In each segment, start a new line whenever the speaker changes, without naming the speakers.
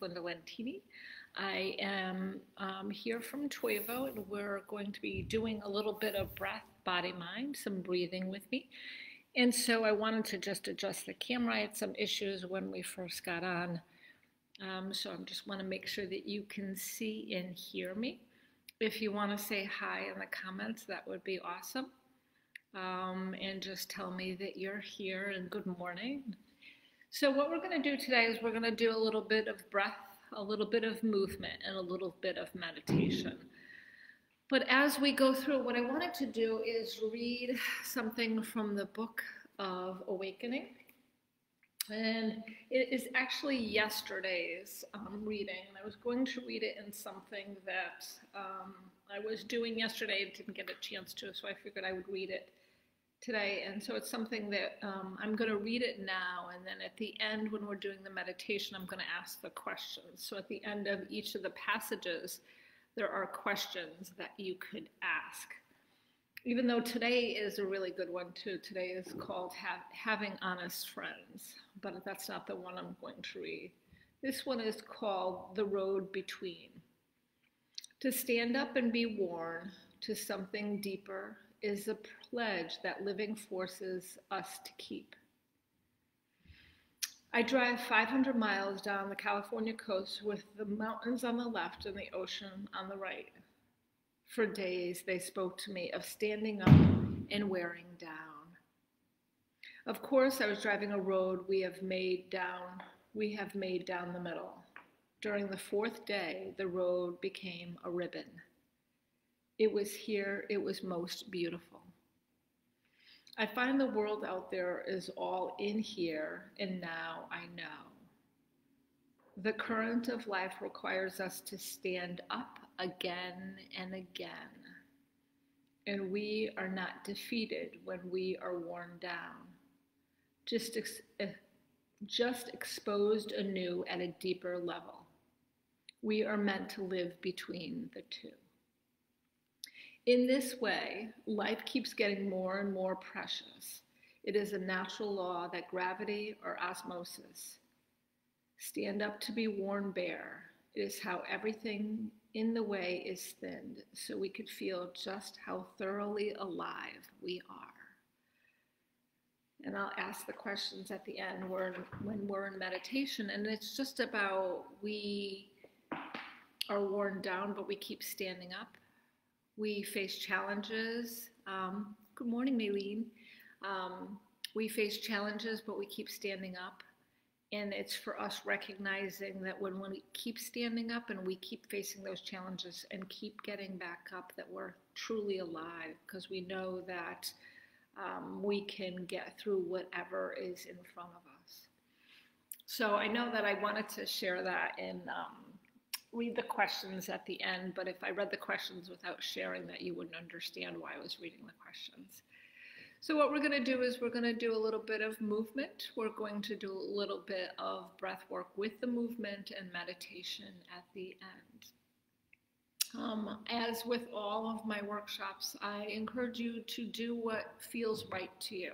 Linda Lentini. I am here from Tuevo, and we're going to be doing a little bit of breath, body, mind, some breathing with me. And so I wanted to just adjust the camera. I had some issues when we first got on. So I just want to make sure that you can see and hear me. If you want to say hi in the comments, that would be awesome. And just tell me that you're here and good morning. So what we're going to do today is we're going to do a little bit of breath, a little bit of movement, and a little bit of meditation. But as we go through, what I wanted to do is read something from the Book of Awakening. And it is actually yesterday's reading. And I was going to read it in something that I was doing yesterday and didn't get a chance to, so I figured I would read it today. And so it's something that I'm going to read it now, and then at the end when we're doing the meditation, I'm going to ask the questions. So at the end of each of the passages, there are questions that you could ask. Even though today is a really good one too. Today is called Having Honest Friends, but that's not the one I'm going to read. This one is called The Road Between. To stand up and be worn to something deeper is a pledge that living forces us to keep. I drive 500 miles down the California coast with the mountains on the left and the ocean on the right. For days, they spoke to me of standing up and wearing down. Of course, I was driving a road we have made down the middle. During the fourth day, the road became a ribbon. It was here it was most beautiful. I find the world out there is all in here and now I know. The current of life requires us to stand up again and again. And we are not defeated when we are worn down, just exposed anew at a deeper level. We are meant to live between the two. In this way, life keeps getting more and more precious. It is a natural law that gravity or osmosis stand up to be worn bare. It is how everything in the way is thinned, so we could feel just how thoroughly alive we are. And I'll ask the questions at the end when we're in meditation, and it's just about we are worn down, but we keep standing up. We face challenges. Good morning, Maylene. We face challenges, but we keep standing up. And it's for us recognizing that when we keep standing up and we keep facing those challenges and keep getting back up, that we're truly alive, because we know that we can get through whatever is in front of us. So I know that I wanted to share that and read the questions at the end, but if I read the questions without sharing that, you wouldn't understand why I was reading the questions. So what we're going to do is we're going to do a little bit of movement. We're going to do a little bit of breath work with the movement and meditation at the end. As with all of my workshops, I encourage you to do what feels right to you.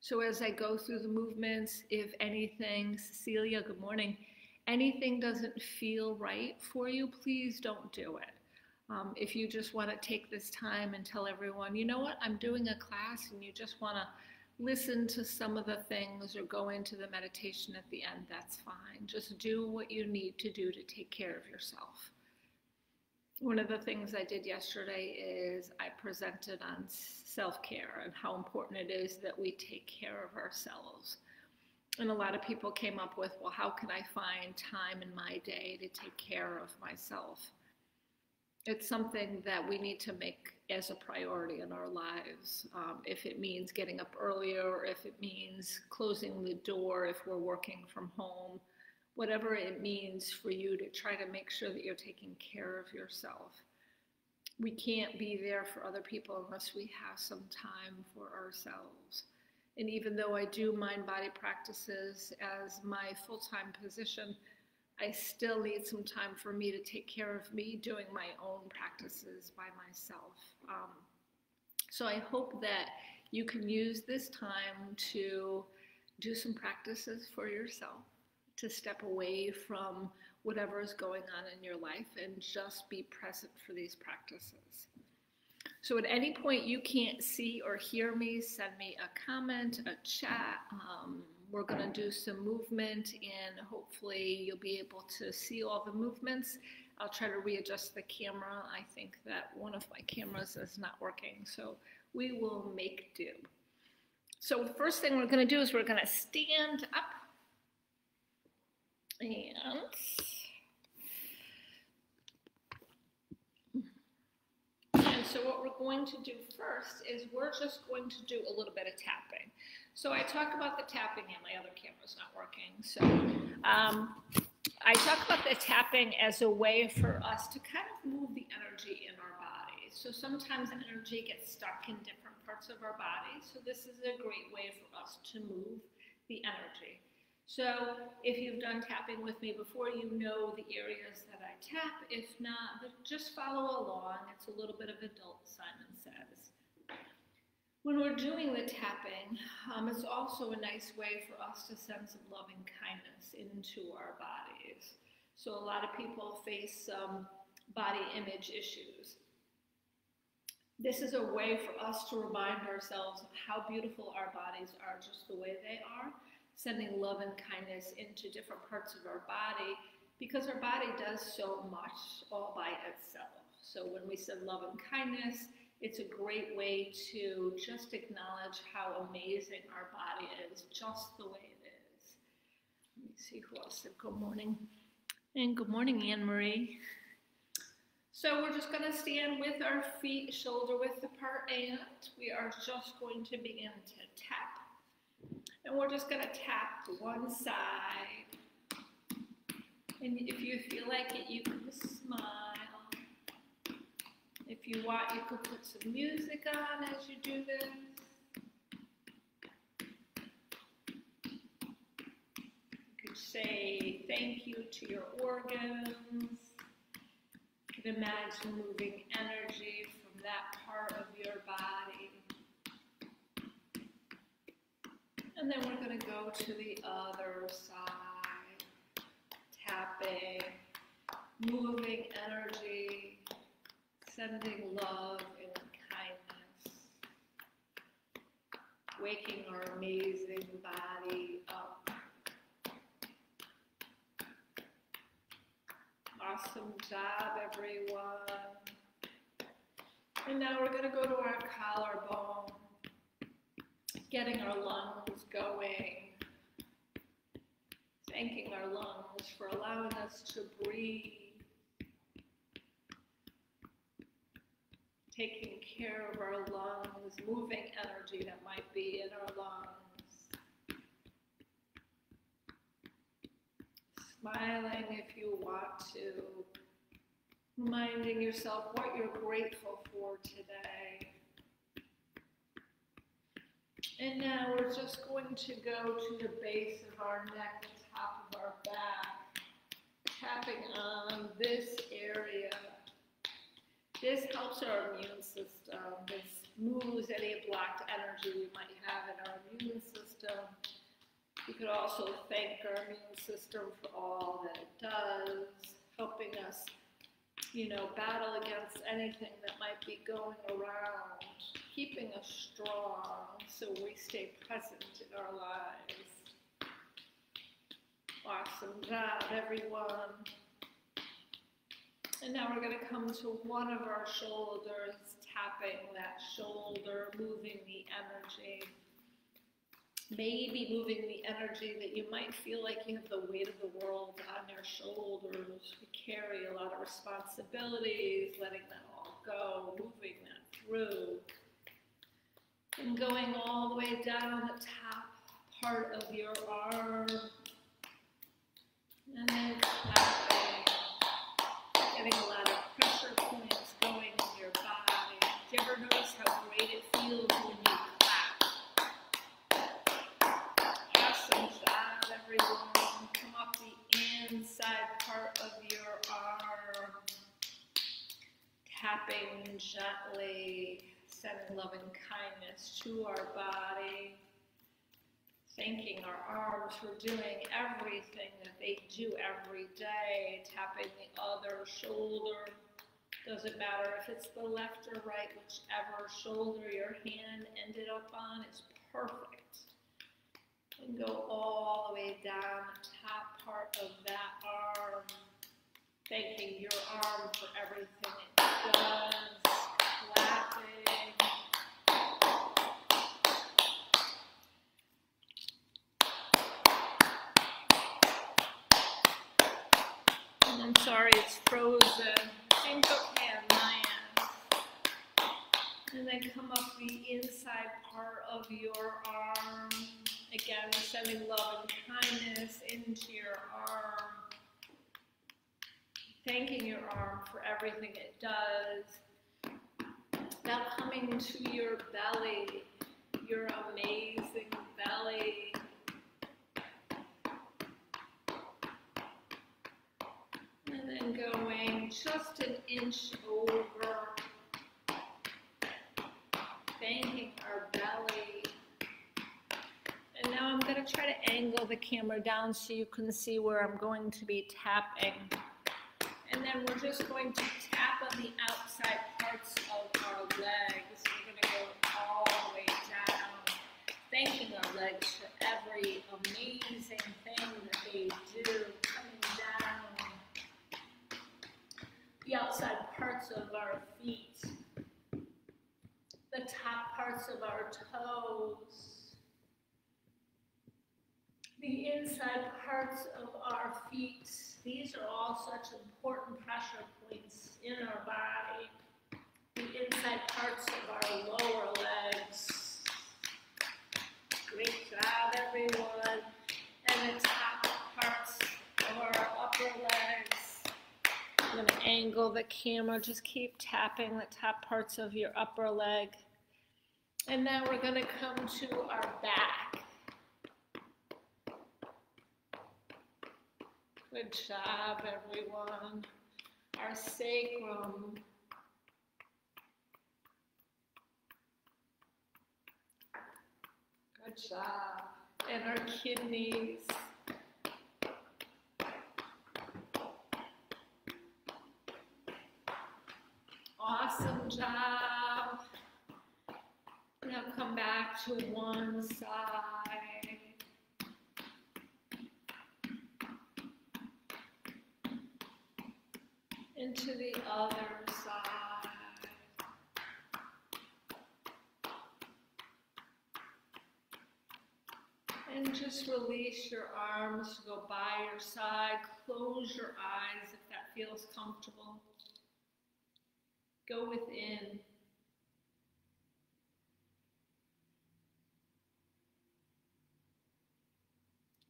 So as I go through the movements, if anything, Cecilia, good morning, anything doesn't feel right for you, please don't do it. If you just want to take this time and tell everyone, you know what, I'm doing a class, and you just want to listen to some of the things or go into the meditation at the end, that's fine. Just do what you need to do to take care of yourself. One of the things I did yesterday is I presented on self-care and how important it is that we take care of ourselves. And a lot of people came up with, well, how can I find time in my day to take care of myself? It's something that we need to make as a priority in our lives. If it means getting up earlier, or if it means closing the door if we're working from home, whatever it means for you to try to make sure that you're taking care of yourself. We can't be there for other people unless we have some time for ourselves. And even though I do mind-body practices as my full-time position, I still need some time for me to take care of me doing my own practices by myself. So I hope that you can use this time to do some practices for yourself, to step away from whatever is going on in your life, and just be present for these practices. So at any point you can't see or hear me, send me a comment, a chat. We're going to do some movement, and hopefully you'll be able to see all the movements. I'll try to readjust the camera. I think that one of my cameras is not working, so we will make do. So the first thing we're going to do is we're going to stand up, and so what we're going to do first is we're just going to do a little bit of tapping. So I talk about the tapping, and my other camera's not working. So I talk about the tapping as a way for us to kind of move the energy in our body. So sometimes energy gets stuck in different parts of our body. So this is a great way for us to move the energy. So if you've done tapping with me before, you know the areas that I tap. If not, just follow along. It's a little bit of adult Simon Says. When we're doing the tapping, it's also a nice way for us to send some loving kindness into our bodies. So a lot of people face body image issues. This is a way for us to remind ourselves of how beautiful our bodies are just the way they are, sending love and kindness into different parts of our body, because our body does so much all by itself. So when we send love and kindness, it's a great way to just acknowledge how amazing our body is, just the way it is. Let me see who else said good morning. And good morning, Anne Marie. So we're just going to stand with our feet shoulder width apart, and we are just going to begin to tap. And we're just going to tap one side. And if you feel like it, you can smile. If you want, you could put some music on as you do this. You could say thank you to your organs. You could imagine moving energy from that part of your body. And then we're going to go to the other side. Tapping, moving energy, sending love and kindness, waking our amazing body up. Awesome job, everyone. And now we're going to go to our collarbone, getting our lungs going, thanking our lungs for allowing us to breathe, taking care of our lungs, moving energy that might be in our lungs. Smiling if you want to, reminding yourself what you're grateful for today. And now we're just going to go to the base of our neck, the top of our back, tapping on this area. This helps our immune system. This moves any blocked energy we might have in our immune system. You could also thank our immune system for all that it does, helping us, battle against anything that might be going around, keeping us strong so we stay present in our lives. Awesome job, everyone. And now we're going to come to one of our shoulders, tapping that shoulder, moving the energy. Maybe moving the energy that you might feel like you have the weight of the world on your shoulders. We carry a lot of responsibilities, letting that all go, moving that through. And going all the way down the top part of your arm. And then clapping. Getting a lot of pressure points going in your body. Do you ever notice how great it feels when you clap? Awesome job, everyone. Come up the inside part of your arm. Tapping gently, sending love and kindness to our body. Thanking our arms for doing everything that they do every day, tapping the other shoulder. Doesn't matter if it's the left or right, whichever shoulder your hand ended up on is perfect. And go all the way down the top part of that arm, thanking your arm for everything it does, clapping. And I'm sorry, it's frozen. Think okay on my end. And then come up the inside part of your arm. Again, sending love and kindness into your arm. Thanking your arm for everything it does. Now coming to your belly, your amazing belly. And then going just an inch over. Thanking our belly. And now I'm going to try to angle the camera down so you can see where I'm going to be tapping. And then we're just going to tap on the outside parts of our legs. We're going to go all the way down, thanking our legs for every amazing thing that they do, coming down. The outside parts of our feet, the top parts of our toes, the inside parts of our feet. These are all such important pressure points in our body. The inside parts of our lower legs. Great job, everyone. And the top parts of our upper legs. I'm going to angle the camera. Just keep tapping the top parts of your upper leg. And now we're going to come to our back. Good job, everyone. Our sacrum. Good job. And our kidneys. Awesome job. Now come back to one side. Into the other side. And just release your arms to go by your side. Close your eyes if that feels comfortable. Go within.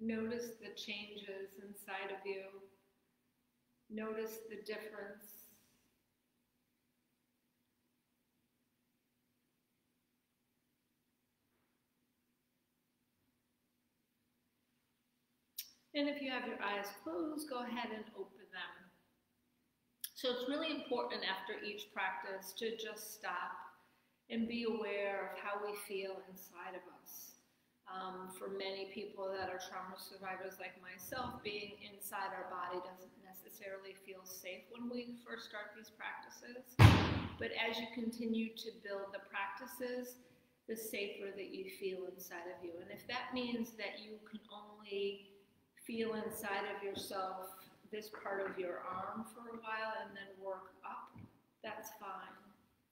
Notice the changes inside of you. Notice the difference. And if you have your eyes closed, go ahead and open them. So it's really important after each practice to just stop and be aware of how we feel inside of us. For many people that are trauma survivors like myself, being inside our body doesn't necessarily feel safe when we first start these practices. But as you continue to build the practices, the safer that you feel inside of you. And if that means that you can only feel inside of yourself this part of your arm for a while and then work up, that's fine.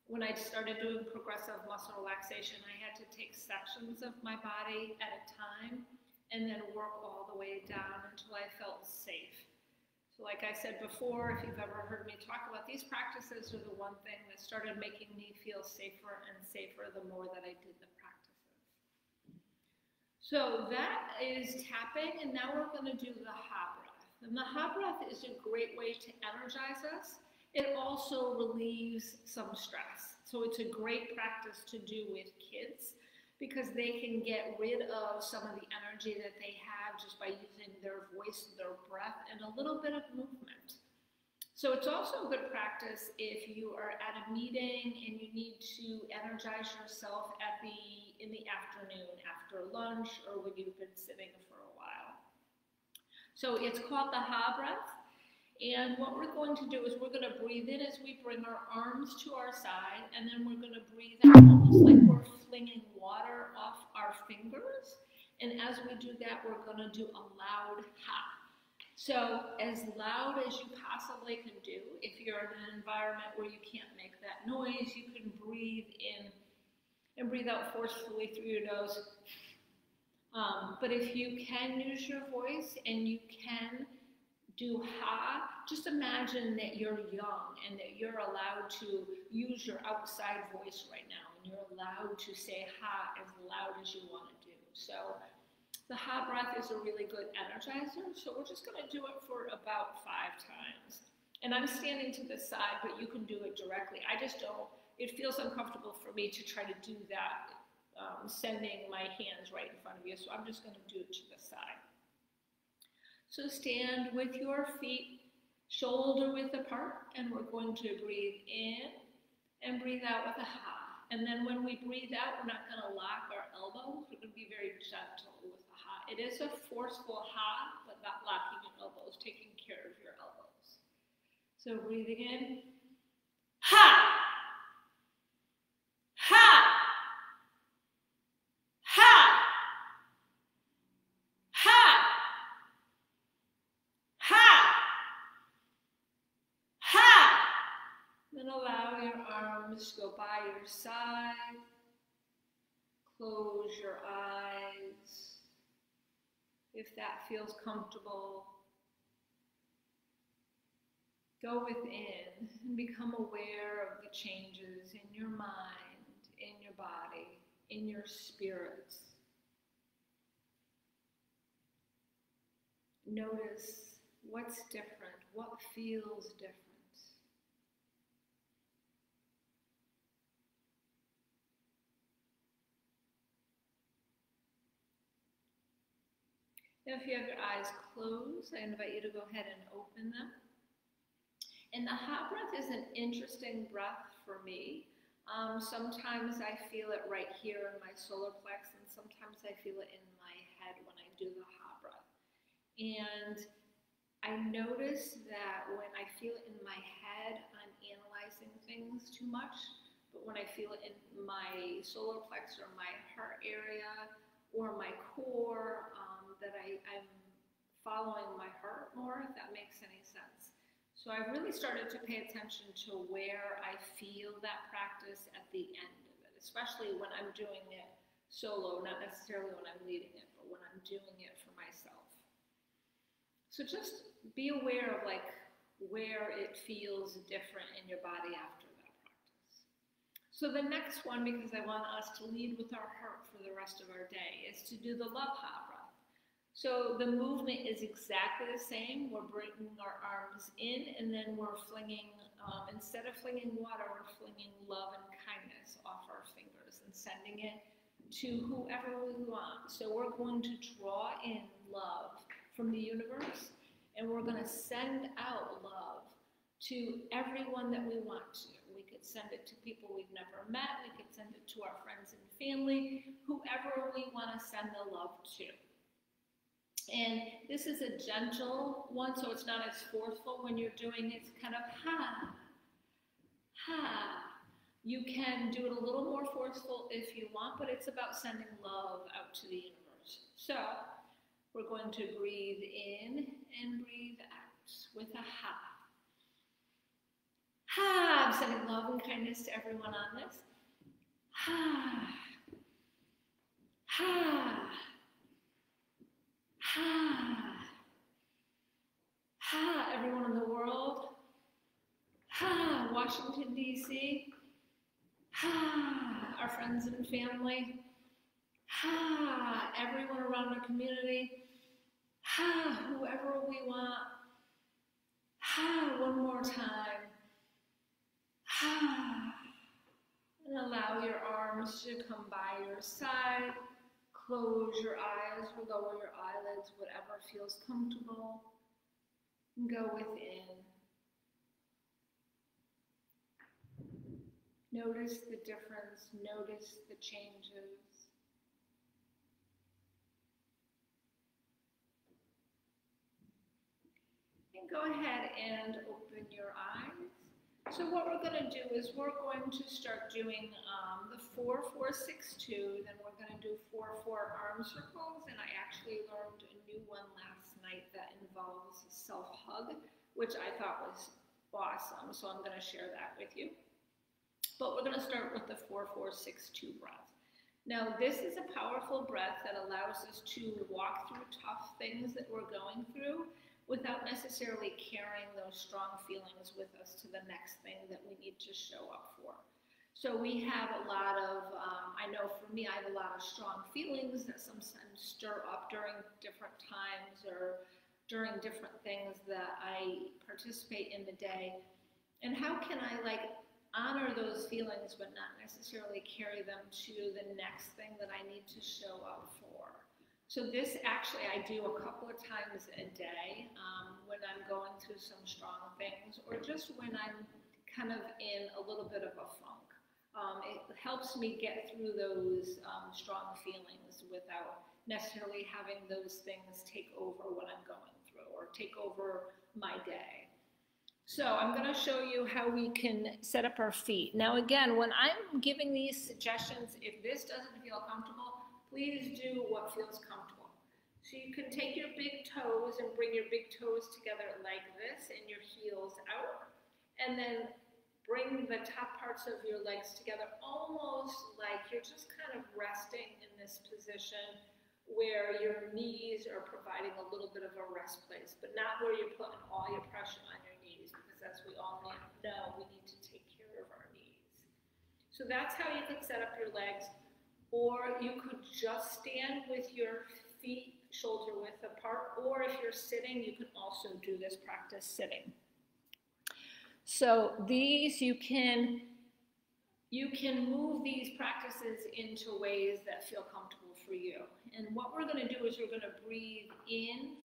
When I started doing progressive muscle relaxation, I had to take sections of my body at a time and then work all the way down until I felt safe. So like I said before, if you've ever heard me talk about these practices, are the one thing that started making me feel safer and safer the more that I did the practices. So that is tapping, and now we're going to do the Ha breath. And the Ha breath is a great way to energize us. It also relieves some stress. So it's a great practice to do with kids because they can get rid of some of the energy that they have just by using their voice, their breath, and a little bit of movement. So it's also a good practice if you are at a meeting and you need to energize yourself at the in the afternoon after lunch or when you've been sitting for a while. So it's called the Ha breath. And what we're going to do is we're going to breathe in as we bring our arms to our side, and then we're going to breathe out almost like we're flinging water off our fingers. And as we do that, we're going to do a loud ha. So as loud as you possibly can do. If you're in an environment where you can't make that noise, you can breathe in and breathe out forcefully through your nose. But if you can use your voice and you can do ha, just imagine that you're young and that you're allowed to use your outside voice right now, and you're allowed to say ha as loud as you want to do. So the ha breath is a really good energizer, so we're just going to do it for about 5 times. And I'm standing to the side, but you can do it directly. I just don't, it feels uncomfortable for me to try to do that, sending my hands right in front of you, so I'm just going to do it to the side. So stand with your feet shoulder width apart, and we're going to breathe in and breathe out with a ha. And then when we breathe out, we're not going to lock our elbows. We're going to be very gentle with the ha. It is a forceful ha, but not locking your elbows, taking care of your elbows. So breathing in, ha, ha. Then allow your arms to go by your side. Close your eyes if that feels comfortable. Go within and become aware of the changes in your mind, in your body, in your spirits. Notice what's different, what feels different. Now, if you have your eyes closed, I invite you to go ahead and open them. And the ha breath is an interesting breath for me. Sometimes I feel it right here in my solar plex, and sometimes I feel it in my head when I do the ha breath. And I notice that when I feel it in my head, I'm analyzing things too much. But when I feel it in my solar plex or my heart area or my core, that I'm following my heart more, if that makes any sense. So I really started to pay attention to where I feel that practice at the end of it, especially when I'm doing it solo, not necessarily when I'm leading it, but when I'm doing it for myself. So just be aware of like where it feels different in your body after that practice. So the next one, because I want us to lead with our heart for the rest of our day, is to do the love ha breath. So the movement is exactly the same. We're bringing our arms in, and then we're flinging, instead of flinging water, we're flinging love and kindness off our fingers and sending it to whoever we want. So we're going to draw in love from the universe, and we're going to send out love to everyone that we want to. We could send it to people we've never met. We could send it to our friends and family, whoever we want to send the love to. And this is a gentle one, so it's not as forceful when you're doing it. It's kind of ha, ha. You can do it a little more forceful if you want, but it's about sending love out to the universe. So we're going to breathe in and breathe out with a ha. Ha, I'm sending love and kindness to everyone on this. Ha, ha. Ha, ha, everyone in the world. Ha, Washington, D.C. Ha, our friends and family. Ha, everyone around our community. Ha, whoever we want. Ha, one more time. Ha, and allow your arms to come by your side. Close your eyes or lower your eyelids, whatever feels comfortable. And go within. Notice the difference, notice the changes. And go ahead and open your eyes. So what we're going to do is we're going to start doing the 4-4-6-2. Then we're going to do 4-4 arm circles. And I actually learned a new one last night that involves self-hug, which I thought was awesome. So I'm going to share that with you. But we're going to start with the 4-4-6-2 breath. Now, this is a powerful breath that allows us to walk through tough things that we're going through without necessarily carrying those strong feelings with us to the next thing that we need to show up for. So we have a lot of, I know for me, I have a lot of strong feelings that sometimes stir up during different times or during different things that I participate in the day. And how can I honor those feelings but not necessarily carry them to the next thing that I need to show up for? So this actually I do a couple of times a day when I'm going through some strong things or just when I'm kind of in a little bit of a funk. It helps me get through those strong feelings without necessarily having those things take over what I'm going through or take over my day. So I'm going to show you how we can set up our feet. Now again, when I'm giving these suggestions, if this doesn't feel comfortable, please do what feels comfortable. So you can take your big toes and bring your big toes together like this and your heels out. And then bring the top parts of your legs together almost like you're just kind of resting in this position where your knees are providing a little bit of a rest place, but not where you're putting all your pressure on your knees, because as we all know, we need to take care of our knees. So that's how you can set up your legs. Or you could just stand with your feet shoulder width apart, or if you're sitting, you can also do this practice sitting. So these you can move these practices into ways that feel comfortable for you. And what we're going to do is we're going to breathe in.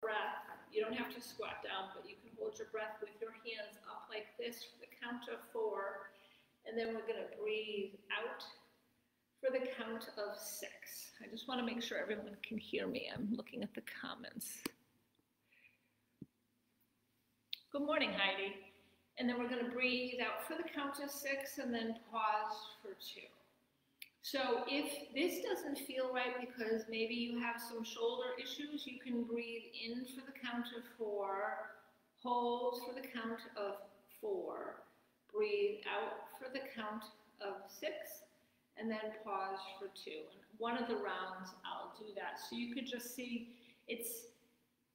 Breath. You don't have to squat down, but you can hold your breath with your hands up like this for the count of 4. And then we're going to breathe out for the count of 6. I just want to make sure everyone can hear me. I'm looking at the comments. Good morning, Heidi. And then we're going to breathe out for the count of 6 and then pause for 2. So if this doesn't feel right because maybe you have some shoulder issues, you can breathe in for the count of 4, hold for the count of 4, breathe out for the count of 6, and then pause for 2. And one of the rounds, I'll do that. So you could just see it's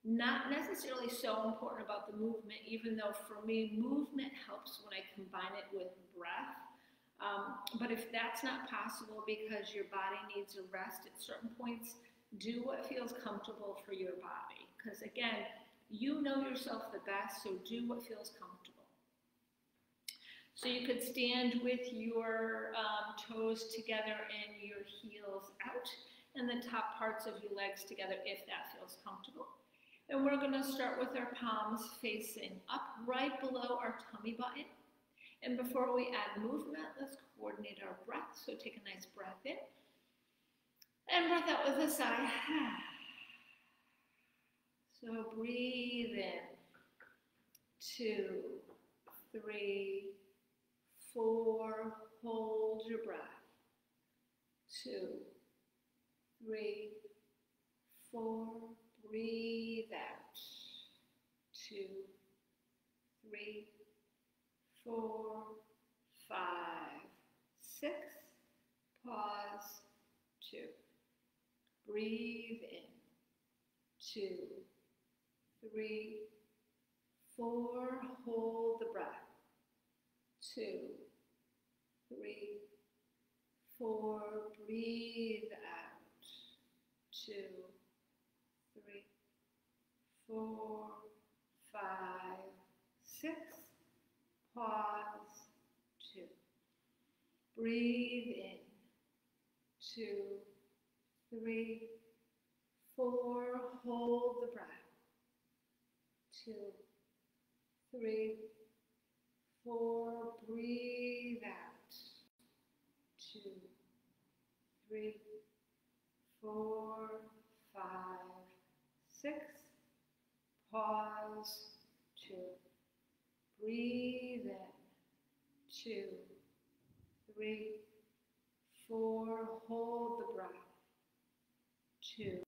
not necessarily so important about the movement, even though for me, movement helps when I combine it with breath. But if that's not possible because your body needs a rest at certain points, do what feels comfortable for your body. Because again, you know yourself the best, so do what feels comfortable. So you could stand with your toes together and your heels out, and the top parts of your legs together if that feels comfortable. And we're going to start with our palms facing up right below our tummy button. And before we add movement, let's coordinate our breath. So take a nice breath in. And breath out with a sigh. So breathe in. 2, 3, 4. Hold your breath. 2, 3, 4. Breathe out. 2, 3, 4, 5, 6. Pause. 2. Breathe in. 2, 3, 4. Hold the breath. 2, 3, 4. Breathe out. 2, 3, 4, 5, 6. Pause. 2. Breathe in. 2, 3, 4. Hold the breath. 2, 3, 4. Breathe out. 2, 3, 4, 5, 6. Pause. 2. Breathe in. 2, 3, 4. Hold the breath. 2.